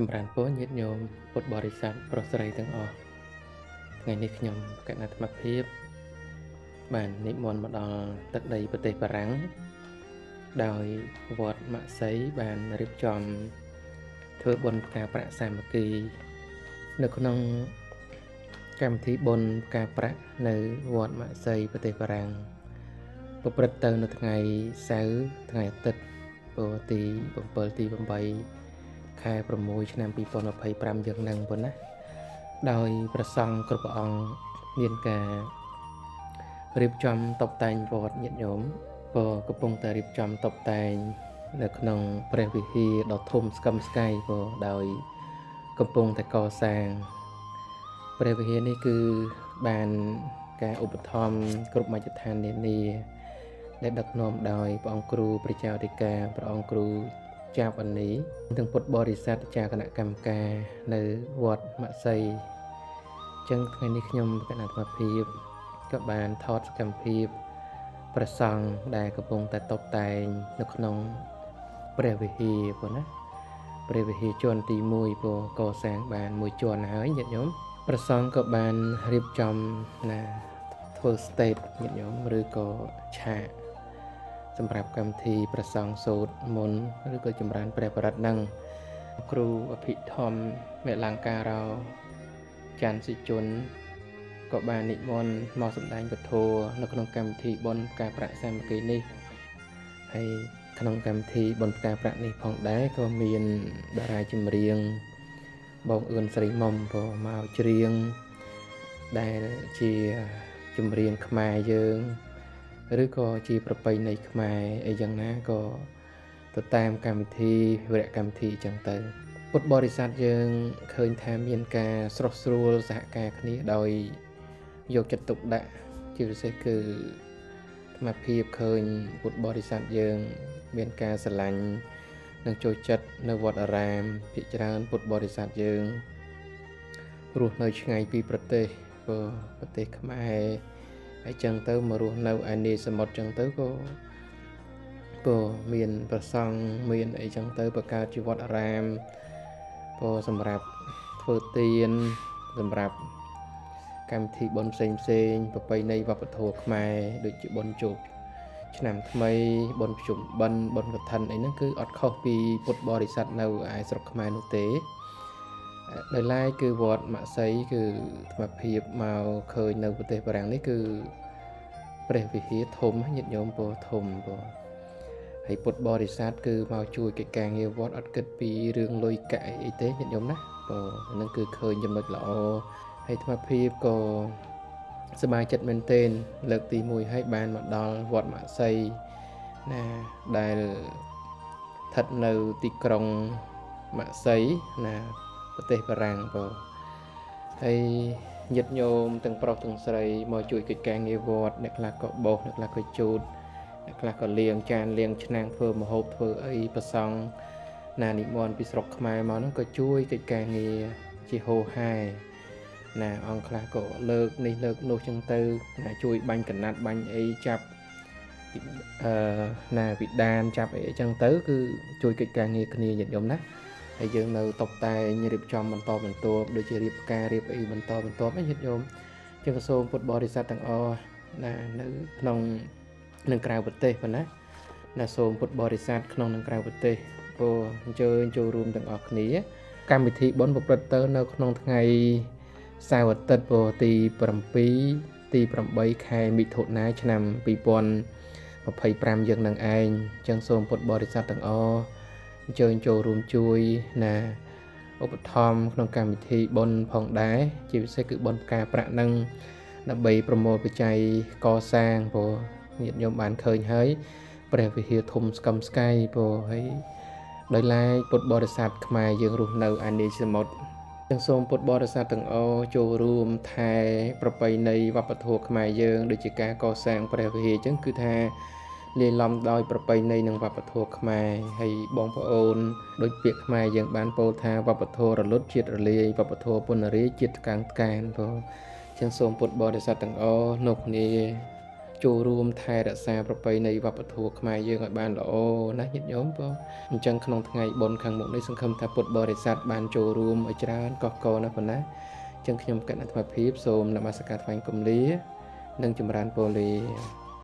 ចម្រើនពរញាតិញោមពុទ្ធបរិស័ទប្រុសស្រីទាំងអស់ថ្ងៃនេះខ្ញុំគណៈអាត្មាភាពបាននិមន្តមកដល់ទឹកដីប្រទេសបារាំងដោយវត្តម៉ាក់សីបានរៀបចំធ្វើបុណ្យផ្កាប្រាក់សាមគ្គីនៅក្នុងកម្មវិធីបុណ្យផ្កាប្រាក់នៅវត្តម៉ាក់សីប្រទេសបារាំងប្រព្រឹត្តទៅនៅថ្ងៃសៅរ៍ថ្ងៃអាទិត្យទី7ទី8ខែ6ឆ្នាំ2025យើងនឹងប៉ុណ្ណាដោយព្រះសង្ឃគ្រប់ព្រះអង្គមានការរៀបចំតុបតែងវត្តញាតិញោមក៏កំពុងតែរៀបចំតុបតែងនៅក្នុងព្រះវិហារដ៏ធំស្កឹមស្កៃក៏ដោយកំពុងតែកសាងព្រះវិហារនេះគឺបានការឧបត្ថម្ភគ្រប់មជ្ឈដ្ឋាននានាដែលដឹកនាំដោយព្រះអង្គគ្រូព្រះចៅអធិការព្រះអង្គគ្រូចាបអនីទាំងពុទ្ធបរិស័ទចាគណៈកម្មការនៅវត្តម៉ាក់សីអញ្ចឹងថ្ងៃនេះខ្ញុំគណៈអាត្មាភាពក៏បានថតសកម្មភាពព្រះសង្ឃដែលកំពុងតែតុបតែងនៅក្នុងព្រះវិហារប៉ុណ្ណាព្រះវិហារជាន់ទី1ព្រោះកសាងបានមួយជាន់ហើយញាតិញោមព្រះសង្ឃក៏បានរៀបចំណាធ្វើ stage ញាតិញោមឬក៏ឆាកសម្រាប់កម្មវិធីប្រសង់សូត្រមន្តឬក៏ចម្រើនព្រះបរិត្តនឹងគ្រូអភិធម្មមេលង្ការោច័ន្ទសិជនក៏បាននិមន្តមកសម្ដែងពធនៅក្នុងកម្មវិធីបុណ្យផ្កាប្រាក់សាមគ្គីនេះហើយក្នុងកម្មវិធីបុណ្យផ្កាប្រាក់នេះផងដែរក៏មានតារាចម្រៀងបងអឿនស្រីមុំក៏មកច្រៀងដែលជាចម្រៀងខ្មែរយើងឬក៏ជាប្រពៃណីខ្មែរអីយ៉ាងណាក៏ទៅតាមកម្មវិធីវរៈកម្មវិធីអញ្ចឹងទៅពុទ្ធបរិស័ទយើងឃើញថាមានការស្រស់ស្រួលសហការគ្នាដោយយកចិត្តទុកដាក់ជាពិសេសគឺអាត្មាភាពឃើញពុទ្ធបរិស័ទយើងមានការស្រឡាញ់និងចូលចិត្តនៅវត្តអារាមភាគច្រើនពុទ្ធបរិស័ទយើងរស់នៅឆ្ងាយពីប្រទេសខ្មែរហើយចឹងទៅមករស់នៅឯនីសមុទ្រចឹងទៅក៏មានប្រសង់មានអីចឹងទៅបង្កើតជីវត្តអារាមក៏សម្រាប់ធ្វើទានសម្រាប់កម្មវិធីបុណ្យផ្សេងប្រពៃណីវប្បធម៌ខ្មែរដូចជាបុណ្យជប់ឆ្នាំថ្មីបុណ្យភ្ជុំបិណ្ឌបុណ្យកឋិនអីហ្នឹងគឺអត់ខុសពីពុទ្ធបរិស័ទនៅឯស្រុកខ្មែរនោះទេដោយឡែកគឺវត្តម៉ាក់សីគឺអាត្មាភាពមកឃើញនៅប្រទេសបារាំងនេះគឺព្រះវិហារធំញាតិញោមពោធំពោហើយពុទ្ធបរិស័ទគឺមកជួយកិច្ចការងារវត្តអត់គិតពីរឿងលុយកាក់អីទេញាតិញោមណាពោហ្នឹងគឺឃើញចំណុចល្អហើយអាត្មាភាពក៏សប្បាយចិត្តមែនទែនលើកទី1ហើយបានមកដល់វត្តម៉ាក់សីណាដែលស្ថិតនៅទីក្រុងម៉ាក់សីណាប្រទេសបារាំងបងហើយញាតិញោមទាំងប្រុសទាំងស្រីមកជួយកិច្ចការងារវត្តអ្នកខ្លះក៏បោសអ្នកខ្លះក៏ជូតអ្នកខ្លះក៏លាងចានលាងឆ្នាំងធ្វើម្ហូបធ្វើអីប្រសង់ណានិមន្តពីស្រុកខ្មែរមកហ្នឹងក៏ជួយកិច្ចការងារជាហូរហែណាអង្គខ្លះក៏លើកនេះលើកនោះចឹងទៅណាជួយបាញ់កណាត់បាញ់អីចាប់ណាវិដានចាប់អីចឹងទៅគឺជួយកិច្ចការងារគ្នាញាតិញោមណាហើយយើងនៅតុបតែងរៀបចំបន្តបន្ទាប់ដូចជារៀបការរៀបអីបន្តញាតិញោមចឹងក៏សូមពុទ្ធបរិស័ទទាំងអស់ណានៅក្នុងនិងក្រៅប្រទេសប៉ុណ្ណាណាសូមពុទ្ធបរិស័ទក្នុងនិងក្រៅប្រទេសក៏អញ្ជើញចូលរួមទាំងអស់គ្នាកម្មវិធីបុណ្យប្រព្រឹត្តទៅនៅក្នុងថ្ងៃសៅរ៍អាទិត្យទី7ទី8ខែមិថុនាឆ្នាំ2025យើងនឹងឯងចឹងសូមពុទ្ធបរិស័ទទាំងអស់អញ្ជើញចូលរួមជួយណាឧបត្ថម្ភក្នុងកម្មវិធីបុណ្យផងដែរជាពិសេសគឺបុណ្យផ្កាប្រាក់នឹងដើម្បីប្រមូលបច្ច័យកសាងព្រោះញាតិញោមបានឃើញហើយព្រះវិហារធំស្កឹមស្កៃព្រោះហើយដោយឡែកពុទ្ធបរិស័ទខ្មែរយើងរស់នៅឯនីសមុទ្រទាំងសូមពុទ្ធបរិស័ទទាំងអស់ចូលរួមថែប្រពៃណីវប្បធម៌ខ្មែរយើងដូចជាការកសាងព្រះវិហារអញ្ចឹងគឺថាលាយឡំដោយប្រពៃណីនិងវប្បធម៌ខ្មែរហើយបងប្អូនដូចពាក្យខ្មែរយើងបានពោលថាវប្បធម៌រលត់ជាតិរលាយវប្បធម៌ពុនរាយជាតិកាំងផ្កានព្រោះចឹងសូមពុទ្ធបរិស័ទទាំងអស់នោះគ្នា ចូលរួមថែរក្សាប្រពៃណីវប្បធម៌ខ្មែរយើងឲ្យបានល្អណាស់ញាតិញោមបងអញ្ចឹងក្នុងថ្ងៃបុណ្យខាងមុខនេះសង្ឃឹមថាពុទ្ធបរិស័ទបានចូលរួមឲ្យច្រើនកកកណាប៉ុណ្ណាអញ្ចឹងខ្ញុំកណ្ដាអាត្មាភាពសូមនមស្ការថ្វាយគំលានិងចម្រើនពរលា